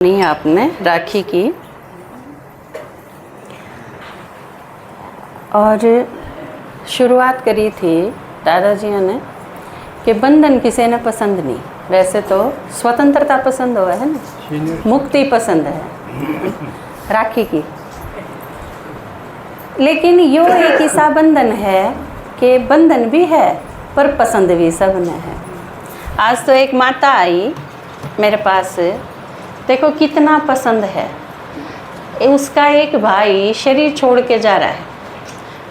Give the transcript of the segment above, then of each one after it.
नहीं आपने राखी की और शुरुआत करी थी दादाजी ने कि बंधन किसी ने पसंद नहीं। वैसे तो स्वतंत्रता पसंद हुआ है ना, मुक्ति पसंद है राखी की, लेकिन यो एक ऐसा बंधन है कि बंधन भी है पर पसंद भी सब ने है। आज तो एक माता आई मेरे पास, देखो कितना पसंद है। उसका एक भाई शरीर छोड़ के जा रहा है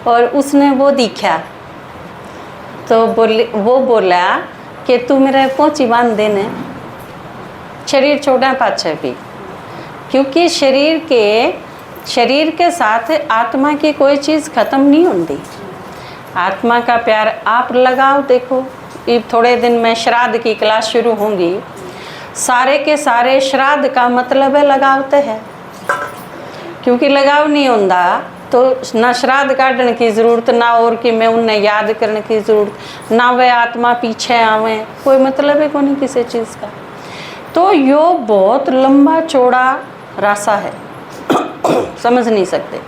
और उसने वो दिखा तो वो बोला कि तू मेरा पोंची बांध देने, शरीर छोड़ा पाछे भी, क्योंकि शरीर के साथ आत्मा की कोई चीज़ ख़त्म नहीं होती। आत्मा का प्यार आप लगाओ। देखो ये थोड़े दिन में श्राद्ध की क्लास शुरू होंगी। सारे के सारे श्राद्ध का मतलब है लगावते हैं, क्योंकि लगाव नहीं होता तो ना श्राद्ध काटने की ज़रूरत, ना और कि मैं उन्हें याद करने की ज़रूरत, ना वे आत्मा पीछे आवे, कोई मतलब है को नहीं किसी चीज़ का। तो यो बहुत लंबा चौड़ा रास्ता है समझ नहीं सकते।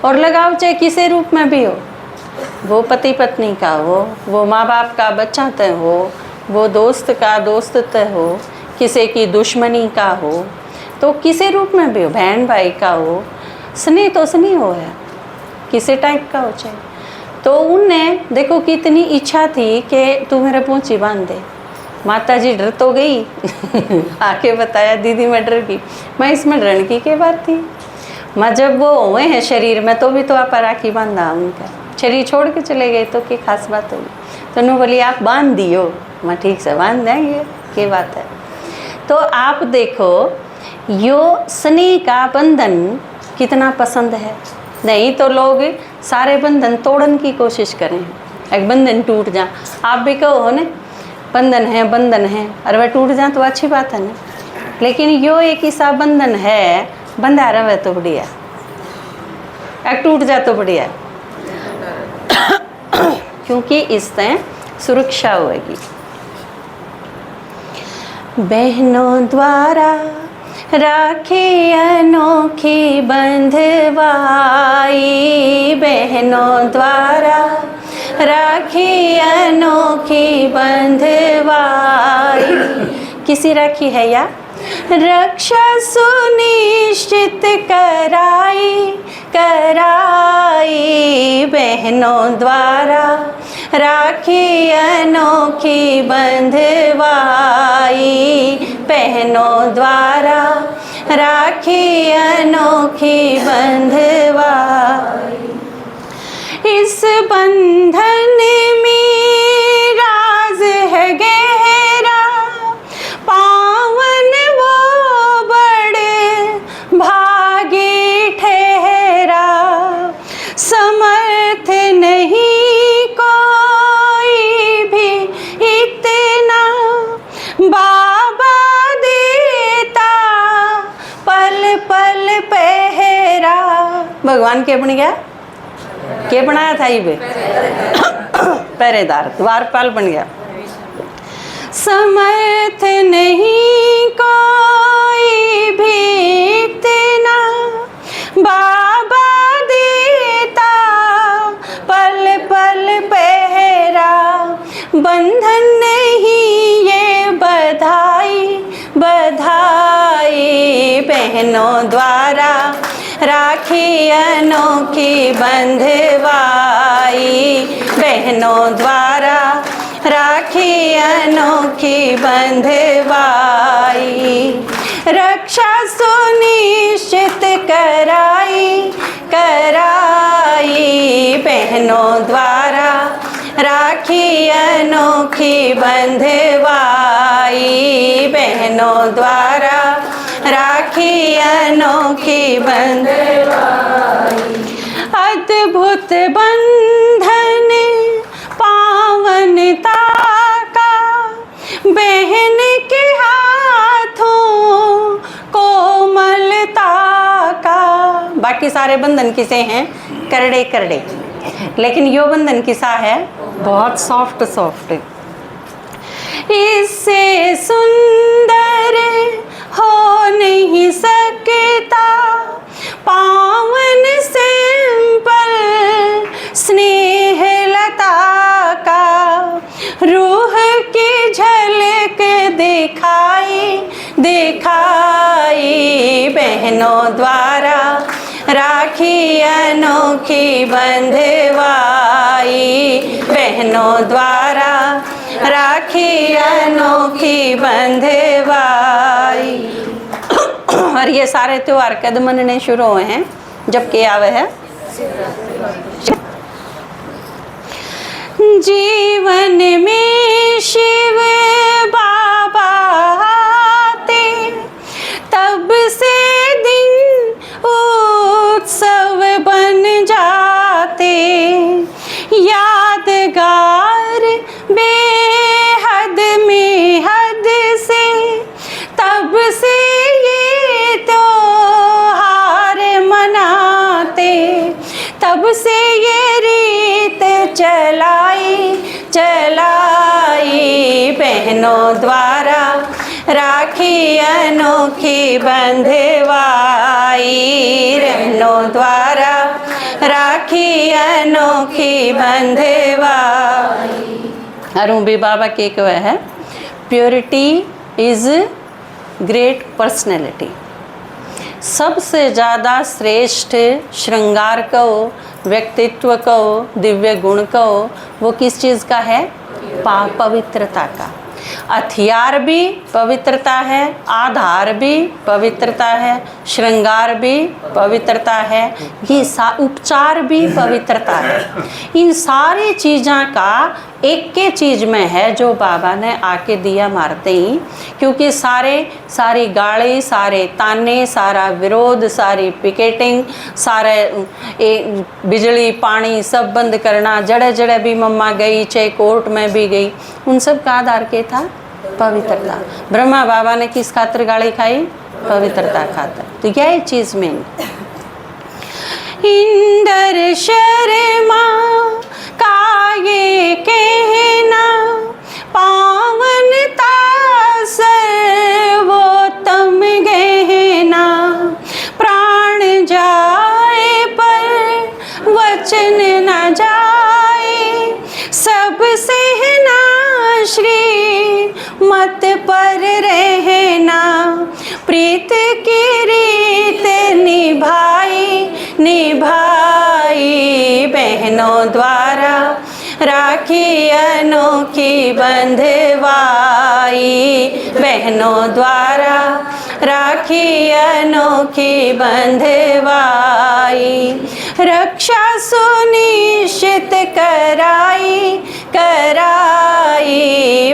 और लगाव चाहे किसी रूप में भी हो, वो पति पत्नी का हो, वो माँ बाप का बच्चा तय हो, वो दोस्त का दोस्त तय हो, किसी की दुश्मनी का हो, तो किसी रूप में भी हो, बहन भाई का हो, स्नेह तो स्नेह हो है, किसी टाइप का हो चाहे। तो उनने देखो कितनी इच्छा थी कि तू मेरा पोंची बांध दे। माता जी डर तो गई आके बताया दीदी मैं डर गई। मैं इसमें डरने की क्या बात थी, मैं जब वो हुए हैं शरीर में तो भी तो आप राखी बांधा, उनका शरीर छोड़ के चले गए तो क्या खास बात होगी। तो उन्होंने बोली आप बांध दियो, मैं ठीक से बांध देंगे, क्या बात है। तो आप देखो यो स्नेह का बंधन कितना पसंद है। नहीं तो लोग सारे बंधन तोड़ने की कोशिश करें, एक बंधन टूट जा। आप भी कहो हो ना बंधन है, अरे वह टूट जा तो अच्छी बात है ना, लेकिन यो एक ऐसा बंधन है, बंधा रहे तो बढ़िया, एक टूट जा तो बढ़िया क्योंकि इससे सुरक्षा होगी। बहनों द्वारा राखी अनोखी बंधवाई, बहनों द्वारा राखी अनोखी बंधवाई। किसी राखी है या रक्षा सुनिश्चित कराई, बहनों द्वारा राखी अनोखी बंधवाई, बहनों द्वारा राखी अनोखी बंधवाई। इस बंधन में राज है गहरा, पावन वो बड़े भागे ठहरा, समर्थ नहीं कोई भी इतना, बाबा देता पल पल पहरा। भगवान के बन गया, क्या बनाया था ये पहरेदार, द्वारपाल बन गया। समर्थ नहीं कोई भी इतना, बाबा देता पल पल पहरा, बंधन नहीं ये बधाई, बहनों द्वारा राखी अनोखी बंधवाई, बहनों द्वारा राखी अनोखी बंधवाई। रक्षा सुनिश्चित कराई, बहनों द्वारा राखी अनोखी बंधवाई, बहनों द्वारा राखी अनोखी बंधवाई। अद्भुत बंधन पावनता का, बहन के हाथों कोमलता का। बाकी सारे बंधन किसे हैं, करड़े करड़े, लेकिन यो बंधन किसा है, बहुत सॉफ्ट सॉफ्ट। इससे सुंदर हो दिखाई बहनों द्वारा राखी अनोखी बंधवाई, बहनों द्वारा राखी अनोखी बंधवाई। और ये सारे त्योहार कद मनने शुरू हुए हैं जबकि आवे है जीवन में शिव बाबा आते, तब से दिन उत्सव बन जाते, यादगार बेहद में हद से, तब से ये त्योहार मनाते, तब से ये रीत चलाई बहनों द्वारा राखी अनोखी बंधवाई, बहनों द्वारा राखी अनोखी बंधवाई। अरुण बाबा के एक वह है, प्योरिटी इज ग्रेट पर्सनैलिटी। सबसे ज़्यादा श्रेष्ठ श्रृंगार को, व्यक्तित्व को, दिव्य गुण को वो किस चीज़ का है? पवित्रता का। हथियार भी पवित्रता है, आधार भी पवित्रता है, श्रृंगार भी पवित्रता है, ये उपचार भी पवित्रता है। इन सारी चीज़ों का एक के चीज़ में है जो बाबा ने आके दिया मारते ही, क्योंकि सारी गाली, सारे ताने, सारा विरोध, सारी पिकेटिंग, सारे बिजली पानी सब बंद करना, जड़े जड़े भी मम्मा गई, चाहे कोर्ट में भी गई, उन सब का आधार के था? पवित्रता। ब्रह्मा बाबा ने किस खातिर गाली खाई? पवित्रता खातिर। तो यह चीज़ में इंदर शर्मा का ये कहना, पावनता सर्वोत्तम गहना, प्राण जाए पर वचन न जाए, सब सहना श्री मत पर रहना, प्रीत की रीत निभाई बहनों द्वारा राखी अनोखी बंधवाई, बहनों द्वारा राखी अनोखी बंधवाई, रक्षा सुनिश्चित कराई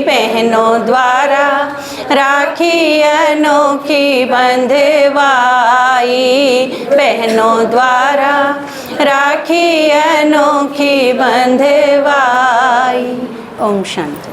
बहनों द्वारा राखी अनोखी बंधवाई, बहनों द्वारा राखी अनोखी बंधवाई। ओम शांति।